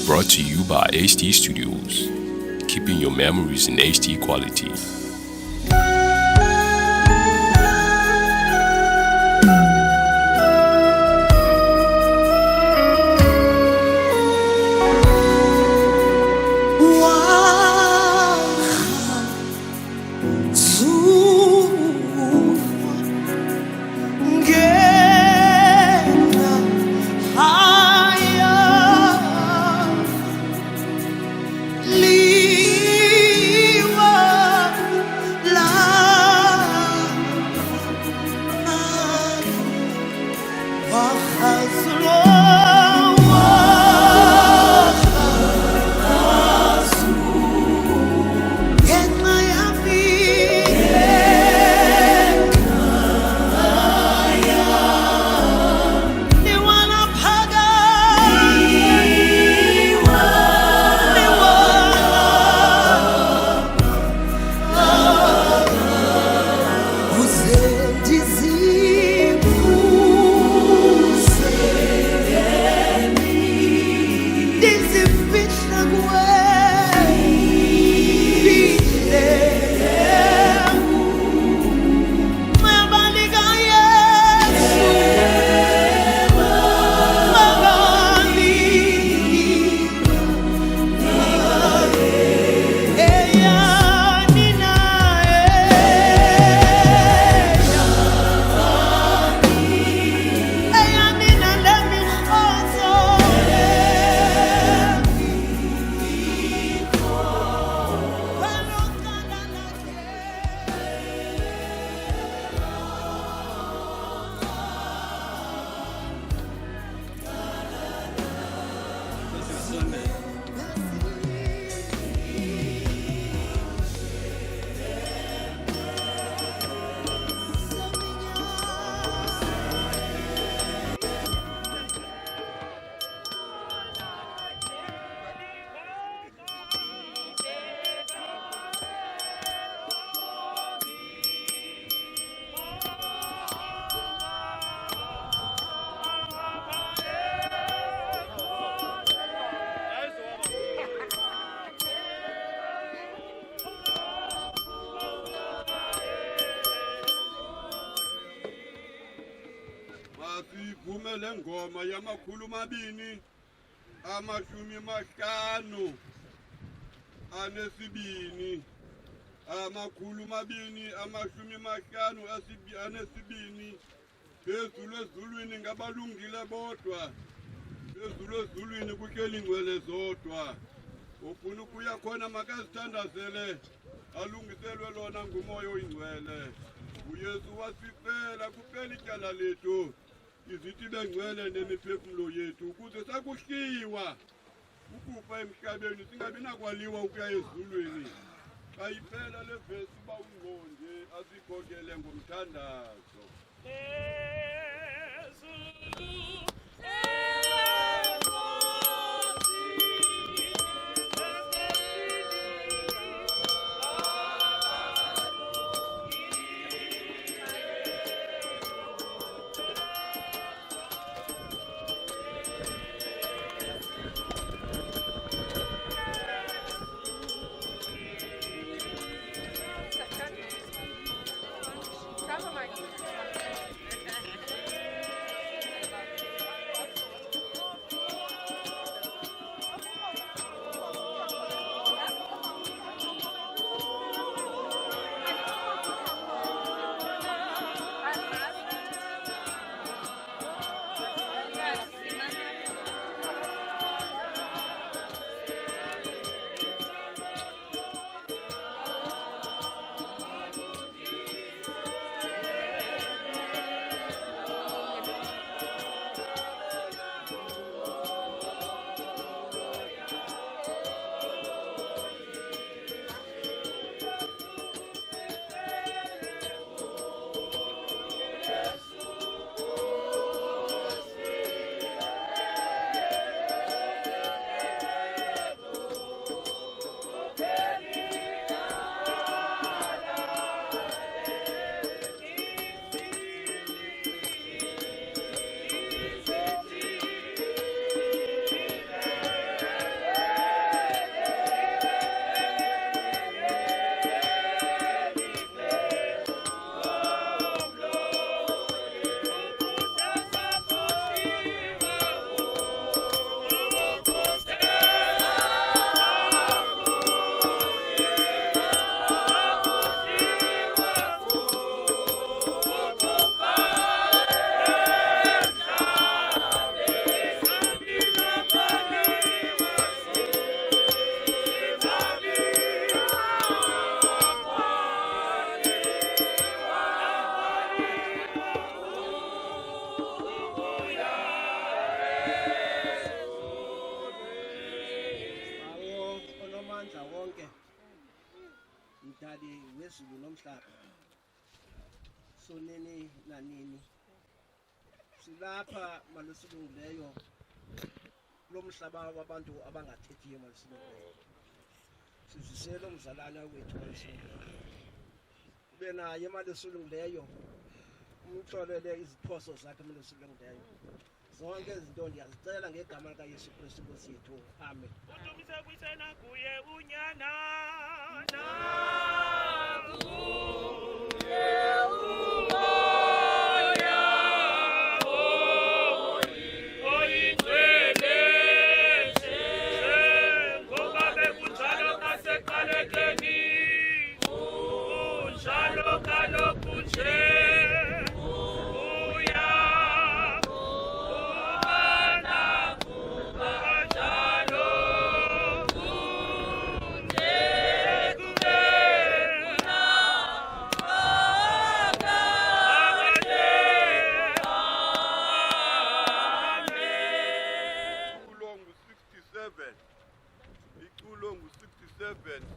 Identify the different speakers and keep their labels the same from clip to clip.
Speaker 1: Brought to you by HD Studios, keeping your memories in HD quality.
Speaker 2: Le ngoma yamakhulu mabini amashumi mahlanu anesibini amakhulu mabini amashumi mahlanu anesibini phezulu ezulwini ngabalungile bodwa phezulu ezulwini kuhleli ingcwele zodwa ufuna ukuya khona makazithandazele alungiselwe lona ngumoya oyingcwele uYesu wasifela kuphela ityala lethu izithi bengcwele nemiphefumulo yethu ukuze sakuhliwa ukufa emhlabeni singabi nakwaliwa ukuya ezulwini xa iphela le vesi uba ungqonde asikhokele ngomthandazo.
Speaker 3: mdali wezulu nomhlaba sonini nanini silapha malosilungileyo lo mhlaba wabantu abangathethiyo malosilungileyo siziselo mzalana wethu malosilungileyo ube naye malosilungileyo umxolele iziphoso zakhe malosilungileyo zonke izinto ndiyazicela ngegama likaYesu Kristu Nkosi yethu amen.
Speaker 4: Udumise kwisena kuye unyana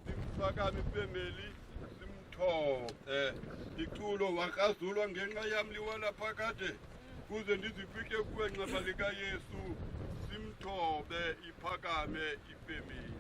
Speaker 2: Simfakame ifemeli simthobe iculo wakazulwa ngenxa yam liwela phakade kuze ndizifike kuwe nxeba likaYesu simthobe iphakame ifemeli.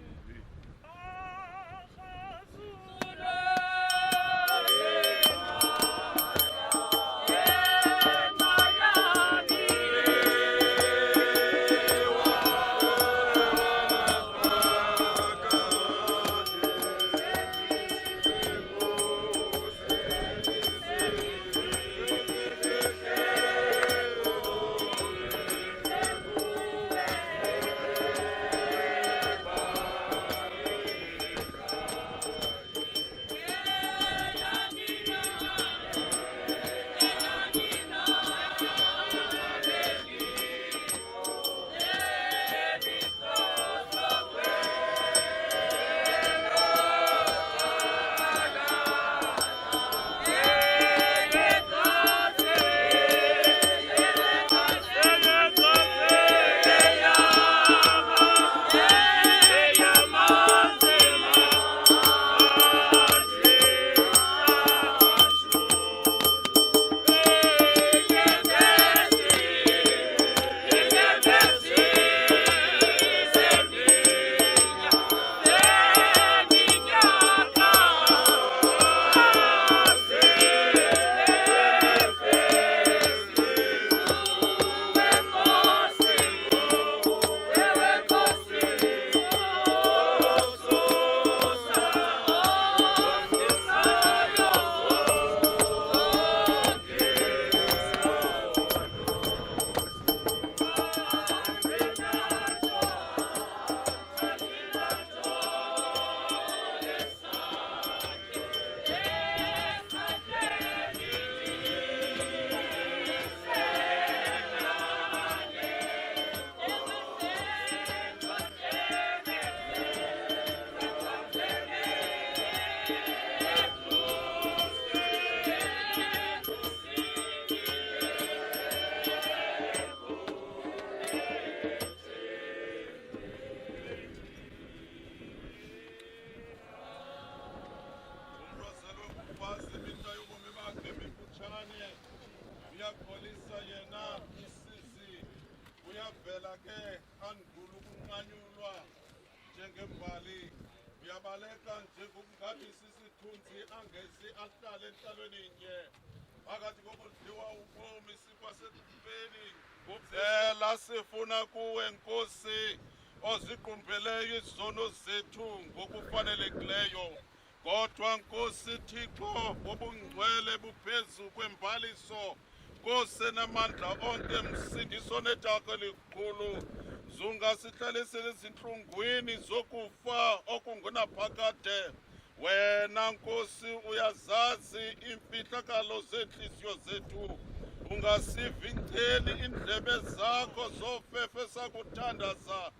Speaker 2: Uyakholisa yena isisi uyavela ke andulu kunqanyulwa njengembali uyabaleka njengokungathi sisithunzi angesi ahlale entlalweni nye phakathi kokudliwa ubomi sikwasethubeni ngobuzela sifuna kuwe Nkosi oziqumbeleyo izono zethu ngokufanelekileyo kodwa Nkosi Thixo wobungcwele buphezu kwembaliso Nkosi namandla onke msindiso nedaka elikhulu zungasihlalisile ezintlungwini zokufa okungunaphakade wena Nkosi uyazazi imfihlakalo zentliziyo zethu ungasivingceli indlebe zakho zofefe sakuthandaza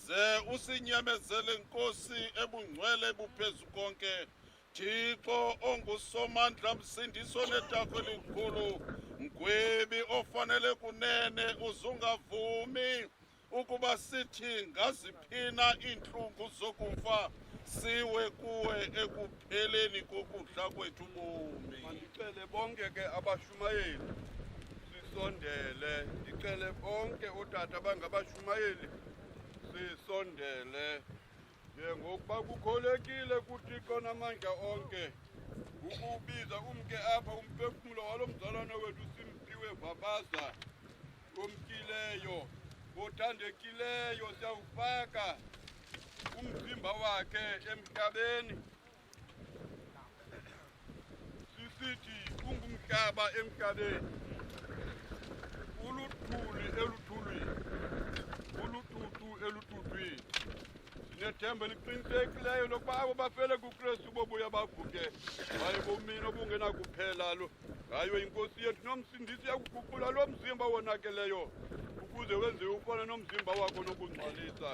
Speaker 2: ze usinyamezele Nkosi ebungcwele buphezu konke Thixo ongusomandla msindiso nedaka elikhulu mgwebi ofanele kunene uzungavumi ukuba sithi ngaziphina iintlungu zokufa siwe kuwe ekupheleni kokudla kwethu ubomi.
Speaker 5: Mandicele bonke ke abashumayeli sisondele, ndicele bonke ootata abangabashumayeli sisondele. Ngokuba kukholekile kuThixo namandla onke ukubiza umke apha umphefumulo walo mzalwane wethu Simphiwe Vabaza, omtyileyo, othandekileyo, siyawufaka umzimba wakhe emhlabeni. Sisithi ungumhlaba emhlabeni, uluthuli eluthulwini, ulututu elututhwini. Sinethemba eliqinisekileyo lokuba abo bafele kuKristu bobuya bavuke ngayo bomini obungenakuphela lo ngayo inkosi yethu nomsindisi yakuguqula lo mzimba wonakeleyo ukuze wenziwe ufana nomzimba wakho nokungcwalisa.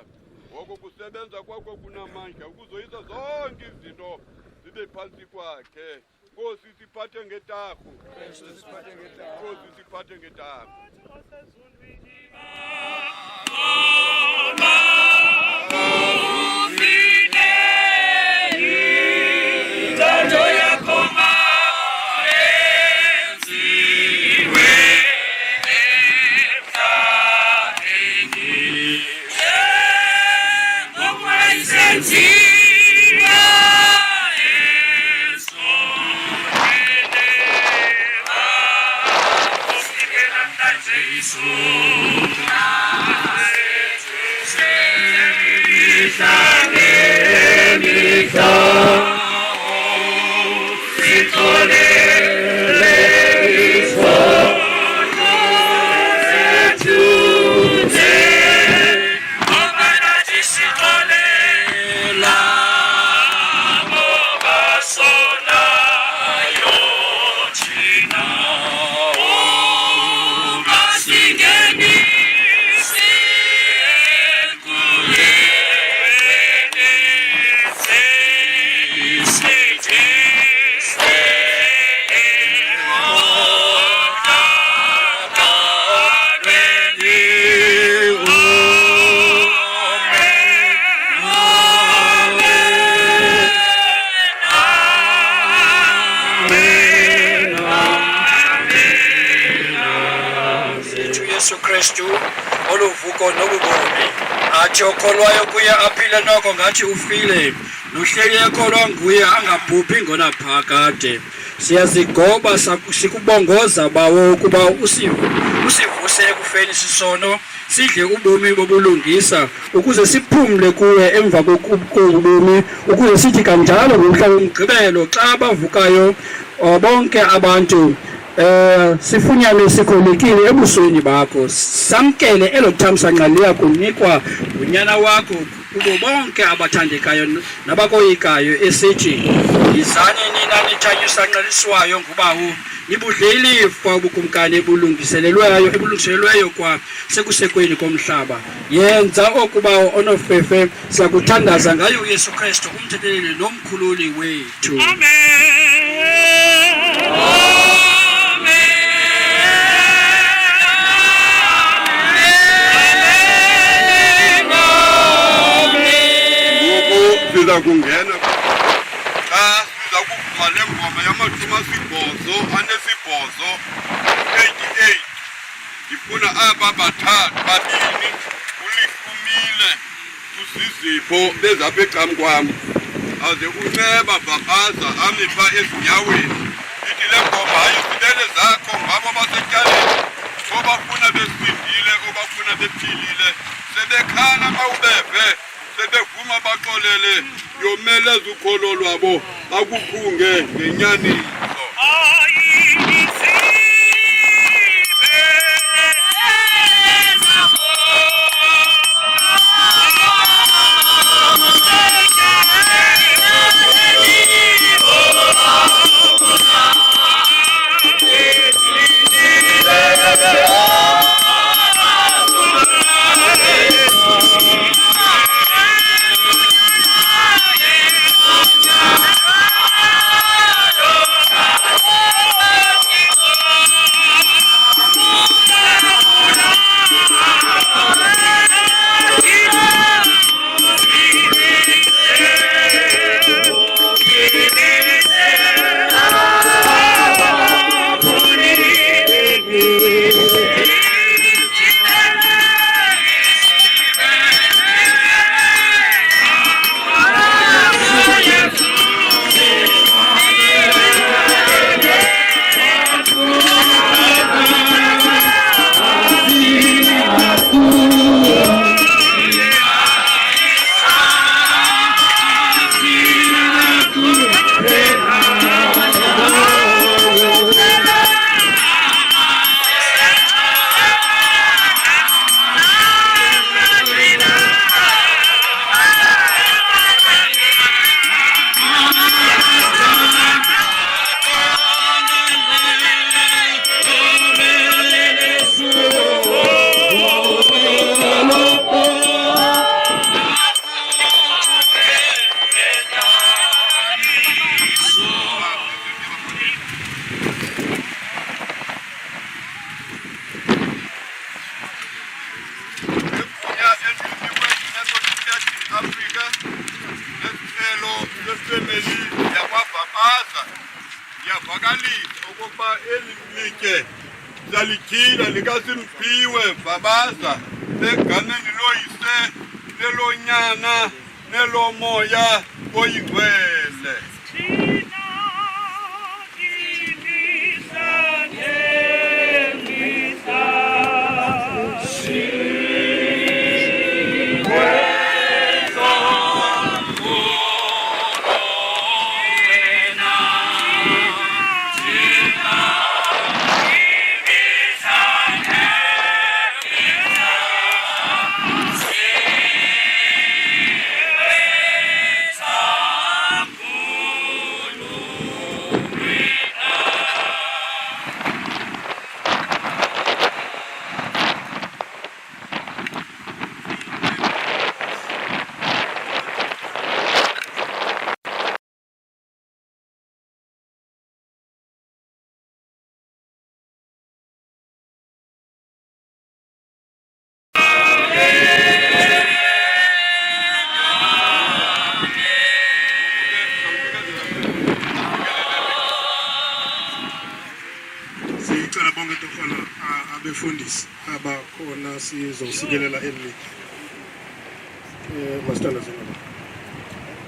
Speaker 5: Ngoko kusebenza kwakho kunamandla ukuzoyisa zonke izinto zibe phantsi kwakhe. Nkosi siphathe ngetarhu, Nkosi siphathe ngetarhu.
Speaker 6: Kristu oluvuko nobubomi athi okholwayo kuye aphile noko ngathi ufile nohleli ekholwa nguye angabhubhi ngonaphakade. Siyazigoba sikubongoza bawo ukuba usivuse ekufeni sisono sidle ubomi bobulungisa ukuze siphumle kuwe emva kobomi ukuze sithi kanjalo ngomhla womgqibelo xa bavukayo bonke abantu sifunyane sikholekile ebusweni bakho. Samkele elo thamsanqa liya kunikwa ngunyana wakho kubo bonke abathandekayo nabakoyikayo esithi, yizani nina nithanyusanqaliswayo ngubawo nibudle ilifa ubukumkani ebulungiselelweyo kwa sekusekweni komhlaba. Yenza okubawo onofefe siyakuthandaza ngayo uYesu Kristu umthetheleli nomkhululi wethu.
Speaker 5: Siza kungena xa siza kuvuma le ngoma yama-88 88. Ndifuna aba bathathu babini ulihlumile usizipho bezapha ecamkwam aze unceba Vabaza ame pha ezinyaweni. Ithi le ngoma hayi izibele zakho ngabo basetyaleni obafuna besindile obafuna bephilile sebekhala bawubeve sebevuma baxolele yomeleza ukholo lwabo bakukhunge ngenyaniso. Afrika nesicelo sefemeli yakwaVabaza yavakalisa okokuba eli litye zalityhila likaSimphiwe Vabaza egameni loyise nelonyana nelomoya oyingcwele.
Speaker 4: Thina imihla ngemihla
Speaker 7: Sicela bonke torhwana abefundisi abakhona sizosikelela eli masitanda zinaba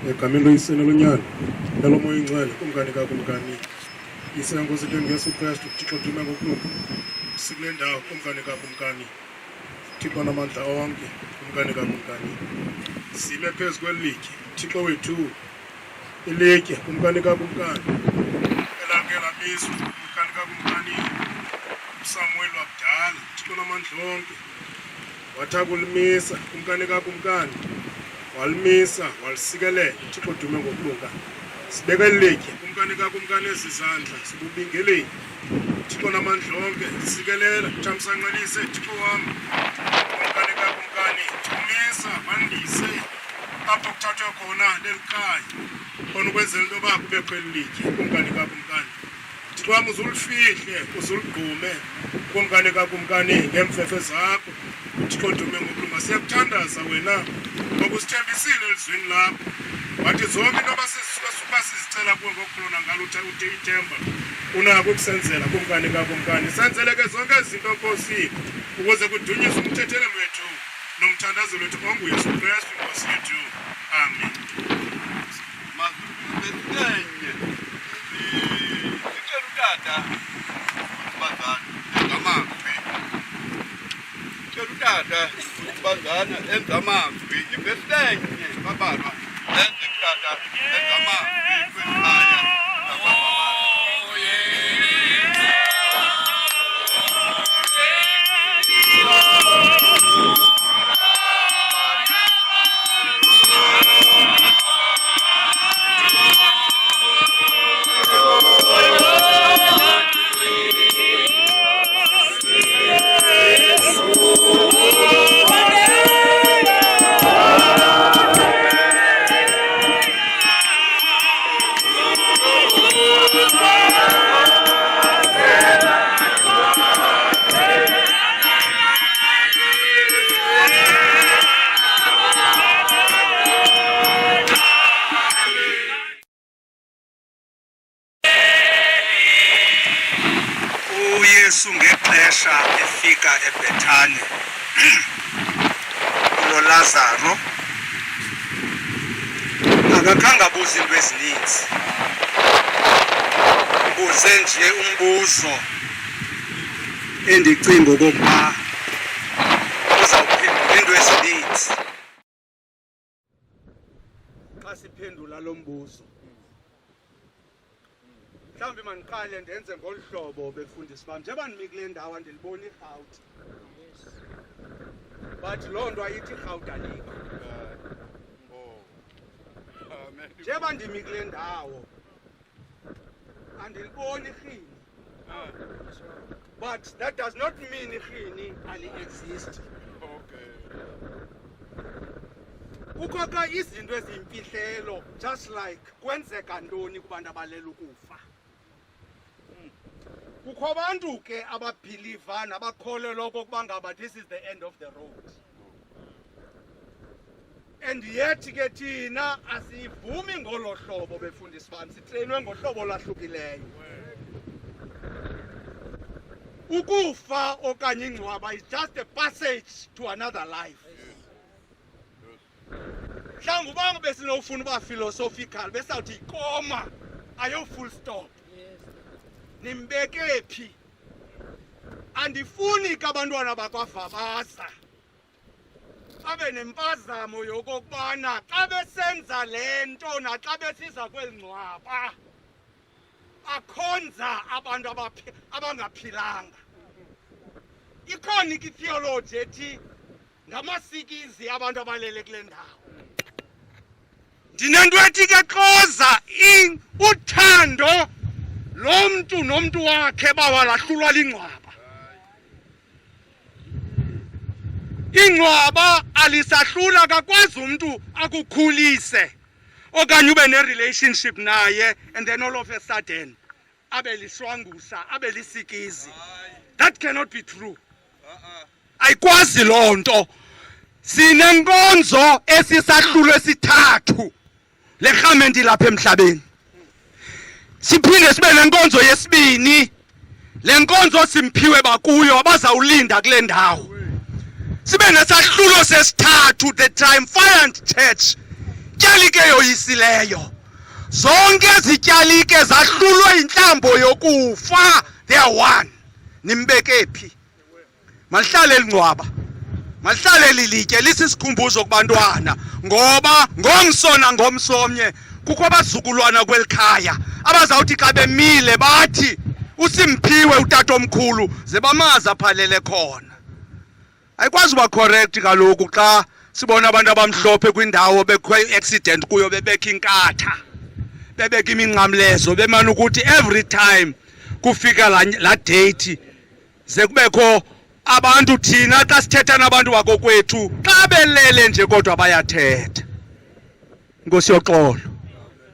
Speaker 7: egameni loyise nelonyana nelomoya oyingcwele kumkani kakumkani isenkosi lengesu Kristu Thixo dume ngokulunga sikule ndawo kumkani kakumkani Thixo namandla onke kumkani kakumkani sime phezu kweli litye Thixo wethu ilitye kumkani kakumkani elake labizwa kumkani kakumkani Samuel wabudala Thixo namandla onke wathi akulimisa kumkani kakumkani walimisa walisikelela Thixo dume ngokulunga sibeke litye kumkani kakumkani ezizandla sikubingeleni Thixo namandla onke sikelela thamsanqelise Thixo wam kumkani kakumkani thumisa bandise apho kuthathwa khona lelikhaya khona ukwenzela into yoba kubekho eli litye kumkani kakumkani Thixo wam uzulifihle uzuligqume kumkani kakumkani ngeemfefe zakho Thixo dume ngokulunga siyakuthandaza wena ngoba usithembisile elizwini lakho wathi zonke into abasisuka sizicela kuwe ngokukhuluna ngalo uthe ithemba unako ukusenzela kumkani kakumkani senzele ke zonke izinto Nkosi ukuze kudunyiswe umthethelo wethu nomthandazelo wethu onguYesu Kristu Nkosi yethu amen.
Speaker 5: Masibesikenye sicela utata Bazana engamazwi sicela utata Bazana engamazwi ibesikenye babalwa lenze utata engamazwi kwekhaya
Speaker 8: uYesu ngexesha efika eBethani kuLazaro akakhange abuze into ezininzi ubuze nje umbuzo endicinga okokuba uzawuphendula into ezininzi
Speaker 3: xa siphendula lo mbuzo mhlawumbi mandiqale ndenze ngolu hlobo befundisi bam njengoba ndimi kule ndawo andilibona irhawuti but loo nto ayithi irhawuti alikho njengoba ndimi kule ndawo andiliboni irhini but that does not mean irhini ali-exist. Kukho ke izinto eziyimfihlelo just like kwenzeka ntoni kubantu abalela ukufa. Kukho abantu ke ababhiliva nabakholelwa okokuba ngaba this is the end of the road. and yet ke thina asivumi ngolo hlobo befundisi bami, sitreyinwe ngohlobo lahlukileyo. Ukufa okanye ingcwaba is just a passage to another life. Mhlawumbi uba besinofuna uba philosophical besawuthi ikoma ayo full stop. Nimbeke phi? Andifuni ke abantwana bakwaVabaza abe nempazamo yokokubana xa besenza le nto naxa besiza kweli ngcwaba akhonza abantu abangaphilanga. Ikhona itheology ethi ngamasikizi abantu abalele kule ndawo. Ndinento ethi ke xoza uthando lomntu nomntu wakhe bawalahlulwa lingcwaba. Ingcwaba alisahlula akakwazi umuntu akukhulise okanye ube ne-relationship naye and then all of a sudden abe lishwangusa abe lisikizi. That cannot be true. Ayikwazi loo nto. Sinenkonzo esisahlulo esithathu lerhamente lapha emhlabeni. Siphinde sibe nenkonzo yesibini. Le nkonzo Simphiwe bakuyo abazawulinda kule ndawo. Sibe nesahlulo sesithathu, the triumphant church. Tyalike yoyisileyo. Zonke zityalike zahlulwe inhlambo yokufa. They are one. Nimbeke phi? Malihlale elingcwaba. Malihlale lilitye lisisikhumbuzo kubantwana ngoba ngomsona ngomsomnye kukho abazukulwana kwelikhaya abazawuthi xa bemile bathi uSimphiwe utatomkhulu ze bamazi aphalele khona. Ayikwazi uba correct kaloku xa sibona abantu abamhlophe kwindawo bekho accident kuyo bebeka inkatha bebeka iminqamlezo bemana ukuthi every time kufika la date ze kubekho abantu thina xa sithetha nabantu bakokwethu xa belele nje kodwa bayathetha. Nkosi yoxolo,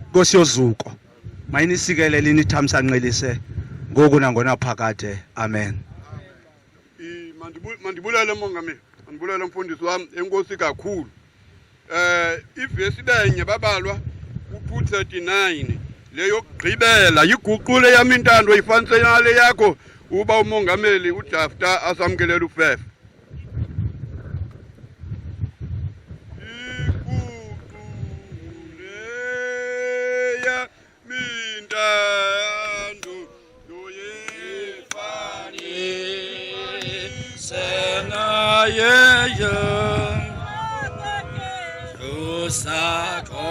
Speaker 3: Nkosi yozuko, mayinisikele lini thamsanqelise ngoku nangona phakade. Amen.
Speaker 5: Mandibulele mongameli, mandibulele mfundisi wami, enkosi kakhulu. Ivesi benye babalwa ku-239 leyo kugqibela yiguqule yami intando ifanise nale yakho uba umongameli uDafta asamkelele uFefe. Iguqule yami intando yoyefani
Speaker 6: Senayeye Usako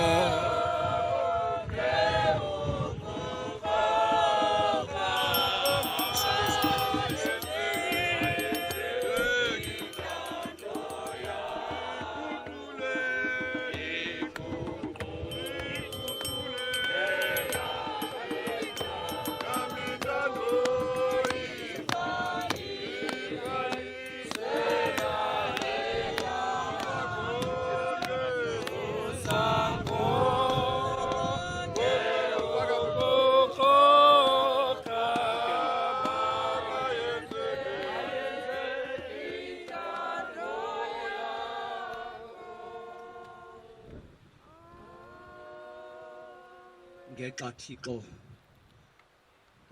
Speaker 9: ngexa Thixo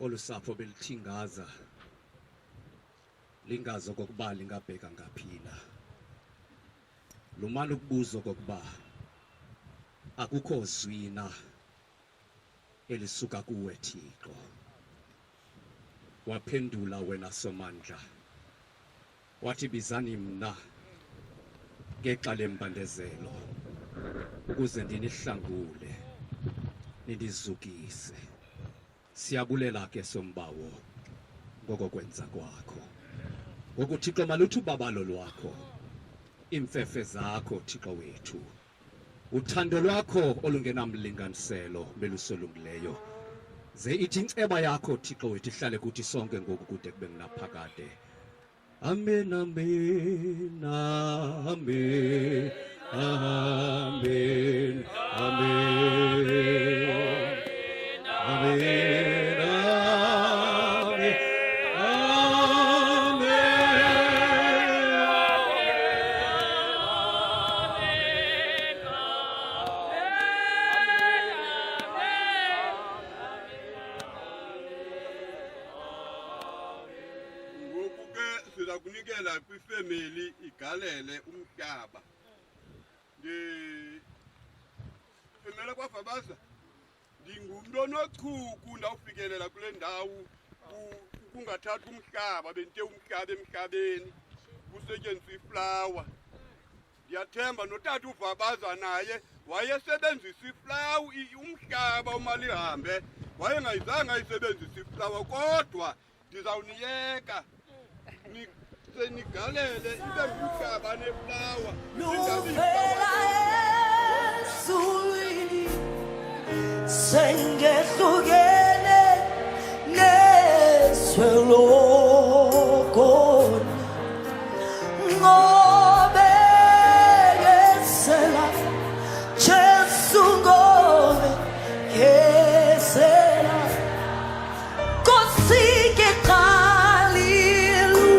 Speaker 9: olusapho belithingaza lingazo kokuba lingabheka ngaphila. Lumana ukubuzo kokuba akukho zwina elisuka kuwe Thixo. Waphendula wena Somandla wathi bizani mna ngexa lembandezelo ukuze ndinihlangule nindizukise. Siyabulela ke Sombawo ngokokwenza kwakho. Ngoku Thixo maluthu babalo lwakho, imfefe zakho Thixo wethu, uthando lwakho olungenamlinganiselo belusolungileyo, ze ithi inceba yakho Thixo wethu ihlale kuthi sonke ngoku kude kube kunaphakade. Amen, amen, amen, amen, amen. Amen, amen, amen,
Speaker 5: kusukela kwifemeli igalele umhlaba. Emela kwa Vabaza. Ndingumntu onochuku ndawufikelela kule ndawo kungathatha umhlaba bente umhlaba emhlabeni kusetyenziswa iflawa. Ndiyathemba notata uVabaza naye wayesebenzisa iflawa umhlaba uma lihambe wayengayizange ayisebenzisa iflawa kodwa ndizawuniyeka nigalele ibe ngumhlaba neflawa
Speaker 10: sengehlukene nezwelokoni ngobekesela Jesu ngobekesela kosike hallelujah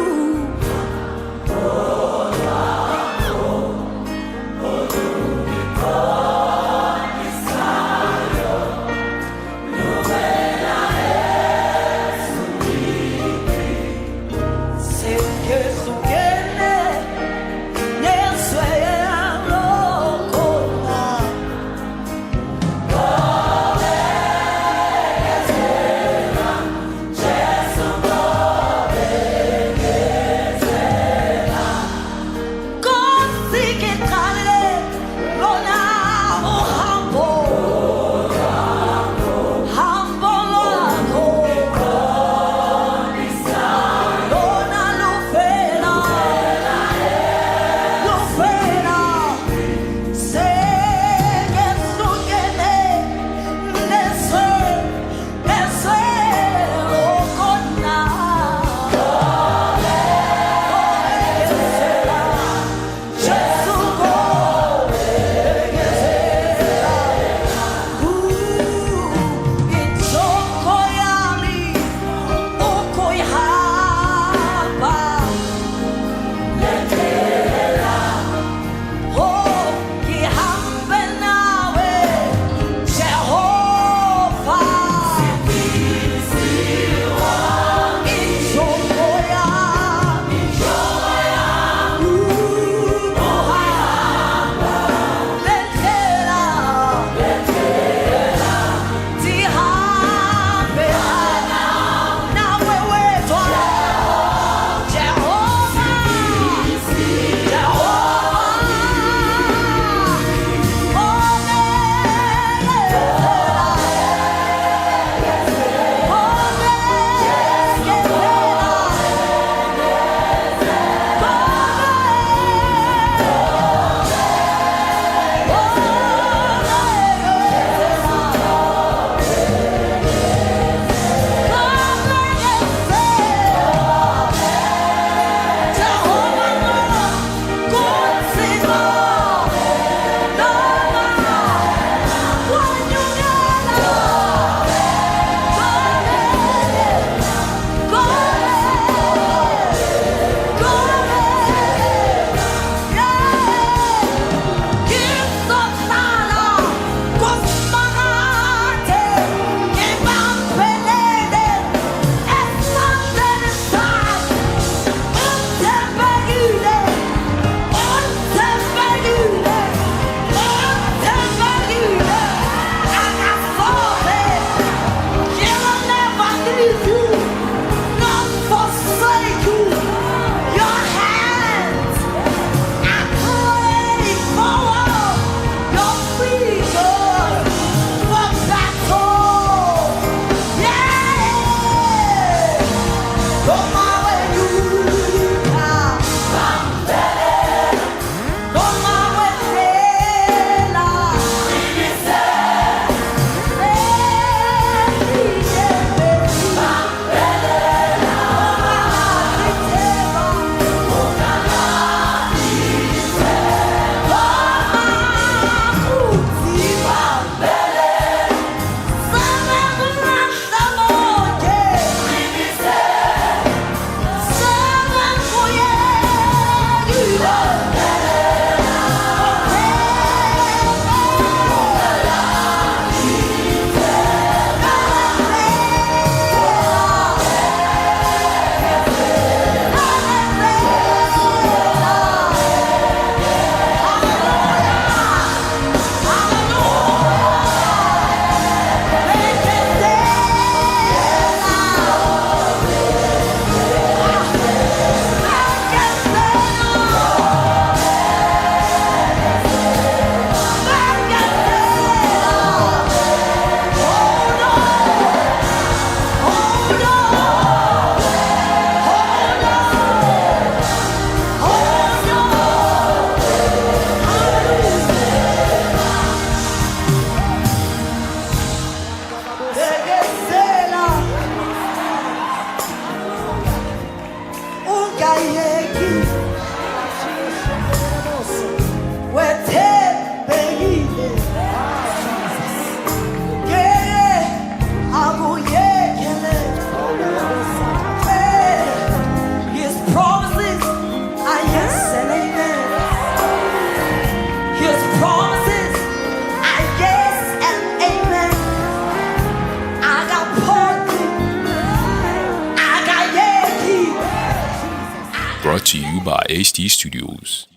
Speaker 1: to you by HD Studios,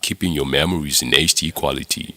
Speaker 1: keeping your memories in HD quality.